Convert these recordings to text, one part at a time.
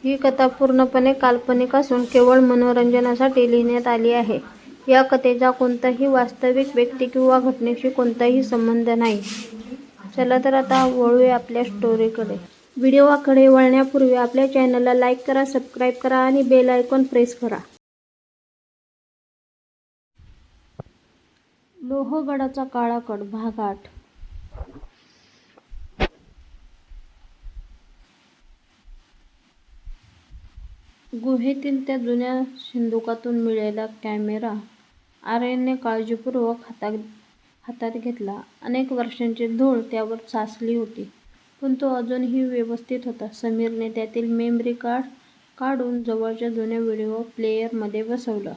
ही कथा पूर्णपणे काल्पनिक असून केवळ मनोरंजनासाठी लिहिण्यात आली आहे. या कथेचा कोणताही वास्तविक व्यक्ती किंवा घटनेशी कोणताही संबंध नाही. चला तर आता वळूया आपल्या स्टोरीकडे. व्हिडिओकडे वळण्यापूर्वी आपल्या चॅनलला लाईक करा, सबस्क्राईब करा आणि बेल आयकॉन प्रेस करा. लोहगडाचा काळा कट भाग 8. गुहेतील त्या जुन्या सिंदुकातून मिळालेला कॅमेरा आर्यनने काळजीपूर्वक हातात घेतला. अनेक वर्षांची धूळ त्यावर साचली होती, पण तो अजूनही व्यवस्थित होता. समीरने त्यातील मेमरी कार्ड काढून जवळच्या जुन्या व्हिडिओ प्लेअरमध्ये बसवलं.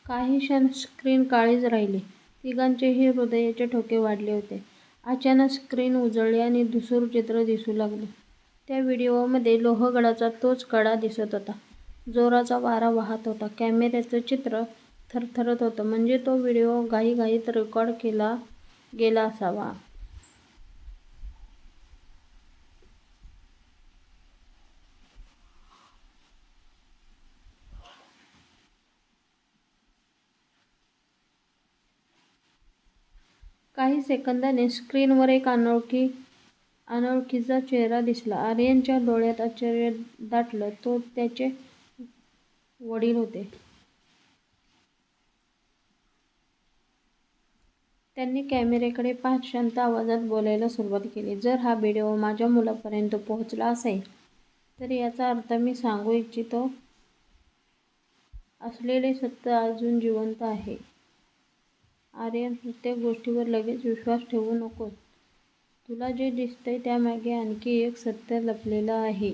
काही क्षण स्क्रीन काळीच राहिली. तिघांचेही हृदयाचे ठोके वाढले होते. अचानक स्क्रीन उजळली आणि धूसर चित्र दिसू लागले. त्या व्हिडिओमध्ये लोहगडाचा तोच कडा दिसत होता. जोराचा वारा वाहत होता. कॅमेऱ्याचं चित्र थरथरत होतं, म्हणजे तो व्हिडिओ घाईघाईत रेकॉर्ड केला गेला असावा. काही सेकंदांनी स्क्रीनवर एक अनोळखीचा चेहरा दिसला. आर्यनच्या डोळ्यात आश्चर्य दाटलं. तो त्याचे वडील होते. त्यांनी कॅमेऱ्याकडे पाहत शांत आवाजात बोलायला सुरुवात केली. जर हा व्हिडिओ माझ्या मुलापर्यंत पोहोचला असेल, तर याचा अर्थ मी सांगू इच्छितो असलेले सत्य अजून जिवंत आहे. आर्यन, प्रत्येक गोष्टीवर लगेच विश्वास ठेवू नकोस. तुला जे दिसतंय त्यामागे आणखी एक सत्य लपलेलं आहे.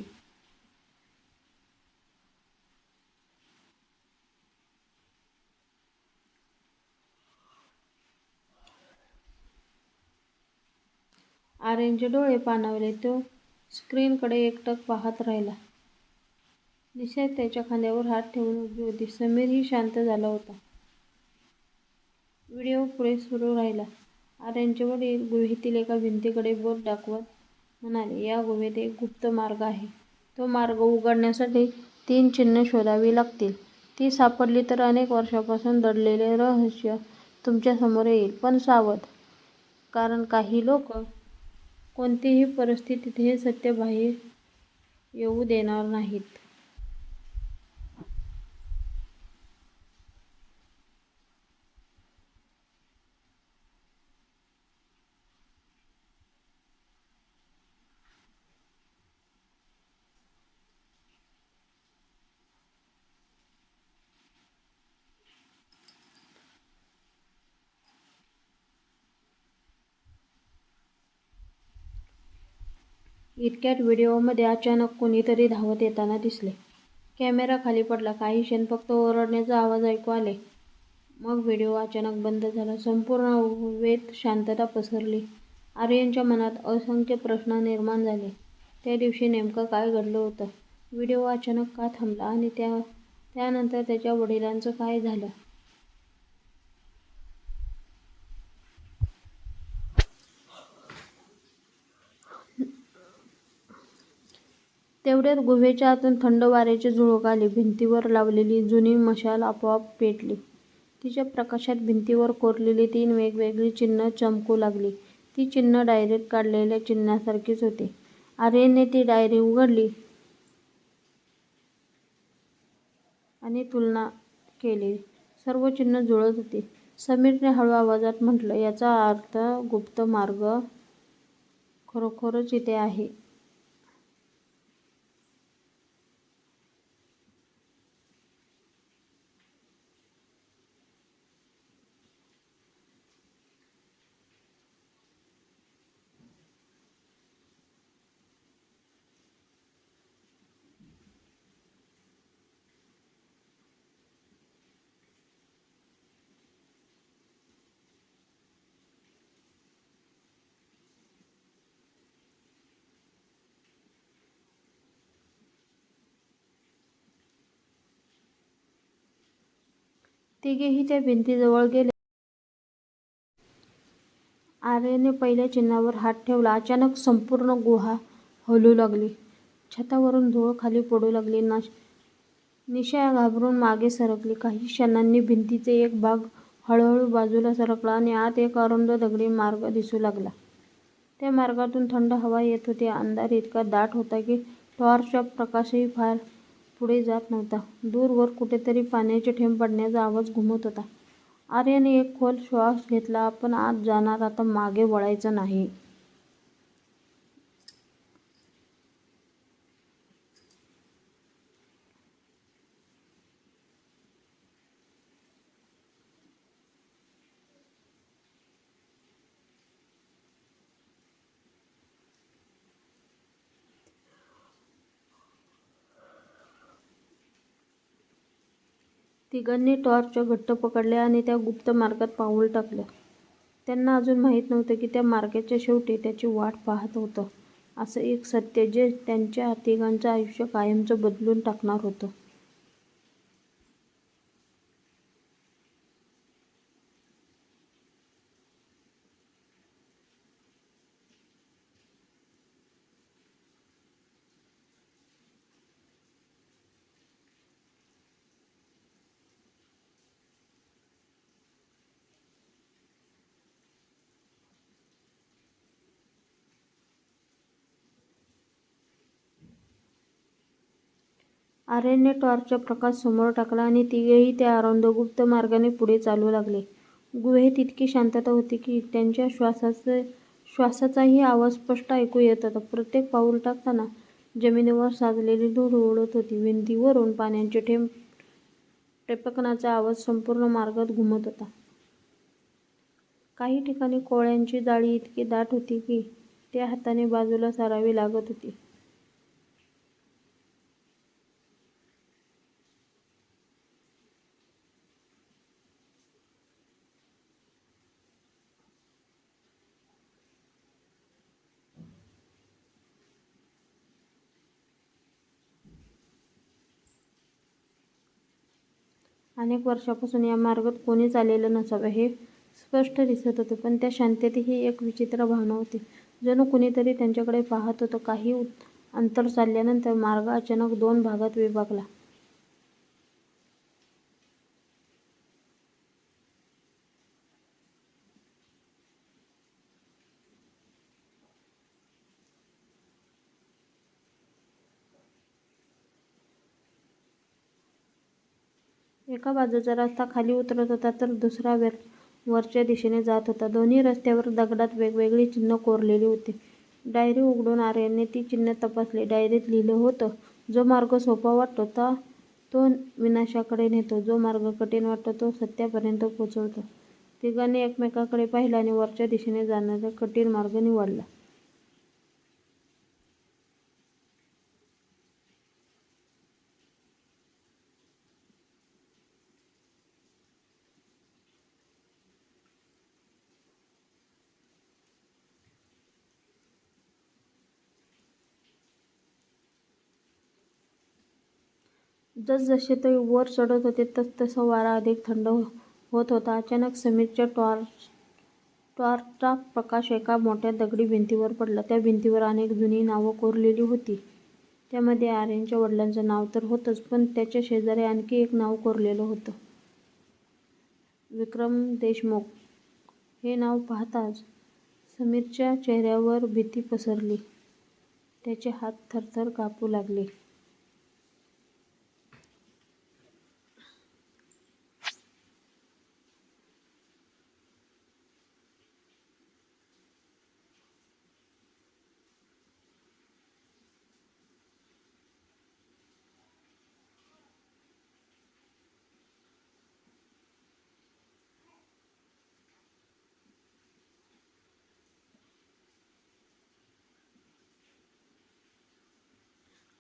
आर्यनचे डोळे पाणावले. तो स्क्रीनकडे एकटक पाहत राहिला. निशा त्याच्या खांद्यावर हात ठेवून उभी होती. समीरही शांत झाला होता. व्हिडिओ पुढे सुरू राहिला. आर्यनचे वडील गुहेतील एका भिंतीकडे बोट दाखवत म्हणाले, या गुहेत एक गुप्त मार्ग आहे. तो मार्ग उघडण्यासाठी 3 चिन्हे शोधावी लागतील. ती सापडली तर अनेक वर्षांपासून दडलेले रहस्य तुमच्यासमोर येईल. पण सावध, कारण काही लोक कोणतीही परिस्थितीत हे सत्य बाहेर येऊ देणार नाहीत. इतक्यात व्हिडिओमध्ये अचानक कोणीतरी धावत येताना दिसले. कॅमेरा खाली पडला. काही क्षण फक्त ओरडण्याचे आवाज ऐकू आले. मग व्हिडिओ अचानक बंद झाला. संपूर्ण गुहेत शांतता पसरली. आर्यनच्या मनात असंख्य प्रश्न निर्माण झाले. त्या दिवशी नेमकं काय घडलं होतं? व्हिडिओ अचानक का थांबला आणि त्यानंतर त्याच्या वडिलांचं काय झालं? तेवढ्यात गुहेच्या आतून थंड वाऱ्याची झुळूक आली. भिंतीवर लावलेली जुनी मशाल आपोआप पेटली. तिच्या प्रकाशात भिंतीवर कोरलेली 3 वेगवेगळी चिन्हं चमकू लागली. ती चिन्हं डायरीत काढलेल्या चिन्हांसारखीच होती. आर्यनने ती डायरी उघडली आणि तुलना केली. सर्व चिन्हं जुळत होती. समीरने हळू आवाजात म्हटलं, याचा अर्थ गुप्त मार्ग खरोखरच इथे आहे. तिघेही त्या भिंतीजवळ गेले. आर्यनने पहिल्या चिन्हावर हात ठेवला. अचानक संपूर्ण गुहा हलू लागली. छतावरून धूळ खाली पडू लागली. निशा घाबरून मागे सरकली. काही क्षणांनी भिंतीचा एक भाग हळूहळू बाजूला सरकला आणि आत एक अरुंद दगडी मार्ग दिसू लागला. त्या मार्गातून थंड हवा येत होती. अंधार इतका दाट होता की टॉर्चचा प्रकाशही फार पुढे जात नव्हता. दूरवर कुठेतरी पाण्याचे थेंब पडण्याचा आवाज घुमत होता. आर्यनने एक खोल श्वास घेतला. आपण आत जाणार, आता मागे वळायचं नाही. तिघांनी टॉर्च घट्ट पकडल्या आणि त्या गुप्त मार्गात पाऊल टाकलं. त्यांना अजून माहीत नव्हतं की त्या मार्गाच्या शेवटी त्यांची वाट पाहत होतं असं एक सत्य, जे त्यांच्या तिघांचं आयुष्य कायमचं बदलून टाकणार होतं. आर्यनने टॉर्चचा प्रकाश समोर टाकला आणि तिघेही त्या अरुंद गुप्त मार्गाने पुढे चालू लागले. गुहेत इतकी शांतता होती की त्यांच्या श्वासाचाही आवाज स्पष्ट ऐकू येत होता. प्रत्येक पाऊल टाकताना जमिनीवर साचलेली धूळ उडत होती. भिंतीवरून पाण्याचे थेंब टपकण्याचा आवाज संपूर्ण मार्गात घुमत होता. काही ठिकाणी कोळ्यांची जाळी इतकी दाट होती की ती हाताने बाजूला सारावी लागत होती. अनेक वर्षांपासून या मार्गात कोणीच आलेलं नसावं हे स्पष्ट दिसत होतं. पण त्या शांततेतही एक विचित्र भावना होती. जणू कुणीतरी त्यांच्याकडे पाहत होतं. काही अंतर चालल्यानंतर मार्ग अचानक दोन भागात विभागला. एका बाजूचा रस्ता खाली उतरत होता तर दुसरा वरच्या दिशेने जात होता. दोन्ही रस्त्यावर दगडात वेगवेगळी चिन्हं कोरलेली होती. डायरी उघडून आर्यनने ती चिन्हं तपासली. डायरीत लिहिलं होतं, जो मार्ग सोपा वाटतो तो विनाशाकडे नेतो, जो मार्ग कठीण वाटतो तो सत्यापर्यंत पोहोचवतो. तिघांनी एकमेकांकडे पाहिलं आणि वरच्या दिशेने जाणारा कठीण मार्ग निवडला. जसजसे ते वर चढत होते तसतसा वारा अधिक थंड होत होता. अचानक समीरच्या टॉर्चचा प्रकाश एका मोठ्या दगडी भिंतीवर पडला. त्या भिंतीवर अनेक जुनी नावं कोरलेली होती. त्यामध्ये आर्यनच्या वडिलांचं नाव तर होतंच, पण त्याच्या शेजारी आणखी एक नाव कोरलेलं होतं, विक्रम देशमुख. हे नाव पाहताच समीरच्या चेहऱ्यावर भीती पसरली. त्याचे हात थरथर कापू लागले.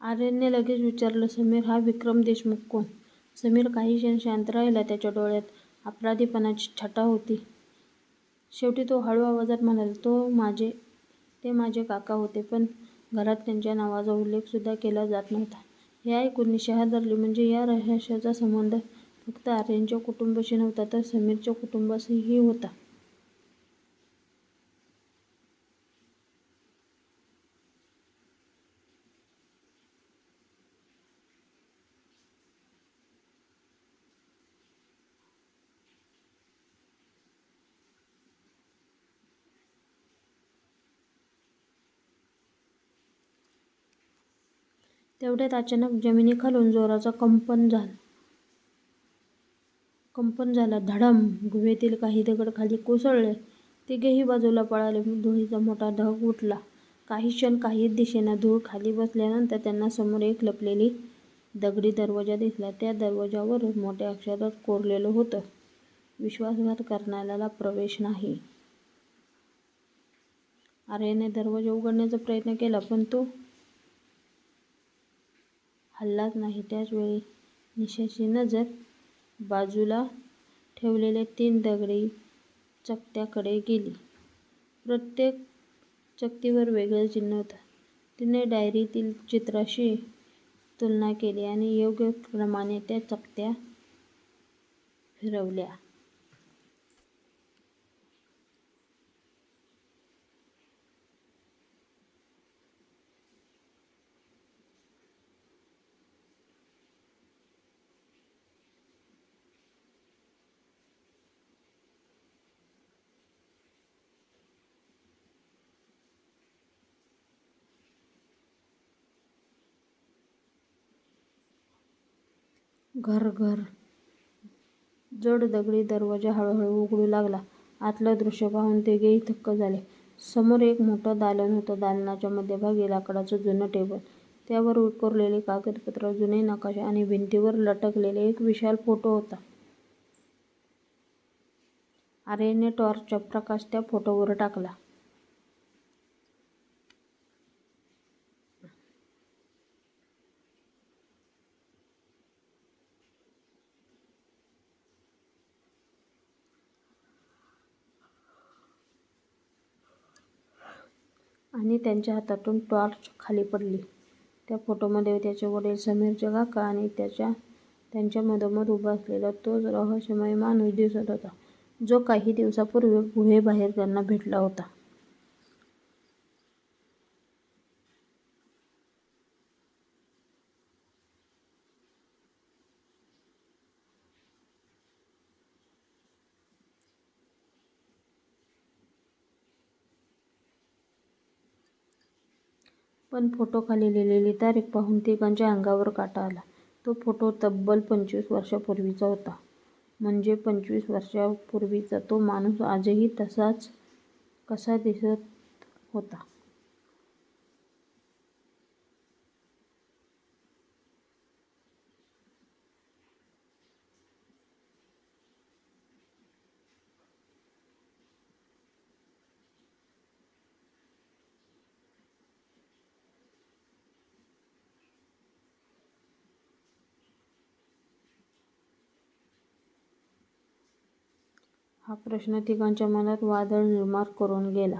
आर्यनने लगेच विचारलं, समीर, हा विक्रम देशमुख कोण? समीर काही क्षण शांत राहिला. त्याच्या डोळ्यात अपराधीपणाची छटा होती. शेवटी तो हळू आवाजात म्हणाला, ते माझे काका होते, पण घरात त्यांच्या नावाचा उल्लेख सुद्धा केला जात नव्हता. हे ऐकून निशा हादरली. म्हणजे या रहस्याचा संबंध फक्त आर्यनच्या कुटुंबाशी नव्हता, तर समीरच्या कुटुंबाशीही होता. तेवढ्यात अचानक जमिनीखालून जोराचा कंपन झाला. धडम! गुहेतील काही दगड खाली कोसळले. तिघेही बाजूला पळाले. धुळीचा मोठा ढग उठला. काही क्षण काहीच दिसेना. धूळ खाली बसल्यानंतर त्यांना समोर एक लपलेली दगडी दरवाजा दिसला. त्या दरवाजावर मोठ्या अक्षरात कोरलेलं होतं, विश्वासघात करणाऱ्याला प्रवेश नाही. आर्याने दरवाजा उघडण्याचा प्रयत्न केला, पण तो हललाच नाही. त्याच वेळी निशाची नजर बाजूला ठेवलेल्या 3 दगडी चकत्याकडे गेली. प्रत्येक चकतीवर वेगळं चिन्ह होतं. तिने डायरीतील चित्राशी तुलना केली आणि योग्य क्रमाने त्या चकत्या फिरवल्या. घर जड दगडी दरवाजा हळूहळू उघडू लागला. आतलं दृश्य पाहून तिघेही थक्क झाले. समोर एक मोठं दालन होतं. दालनाच्या मध्यभागी लाकडाचं जुनं टेबल, त्यावर कोरलेली कागदपत्रं, जुने नकाशे आणि भिंतीवर लटकलेला एक विशाल फोटो होता. आर्याने टॉर्चचा प्रकाश त्या फोटोवर टाकला. आणि त्यांच्या हातातून टॉर्च खाली पडली. त्या फोटोमध्ये त्याचे वडील समीरचे काका आणि त्यांच्या मधोमध उभा असलेला तोच रहस्यमय माणूस दिसत होता, जो काही दिवसांपूर्वी गुहेबाहेर त्यांना भेटला होता. पण फोटोखाली लिहिलेली तारीख पाहून तिघांच्या अंगावर काटा आला. तो फोटो तब्बल 25 वर्षांपूर्वीचा होता. म्हणजे 25 वर्षांपूर्वीचा तो माणूस आजही तसाच कसा दिसत होता. हा प्रश्न तिघांच्या मनात वादळ निर्माण करून गेला.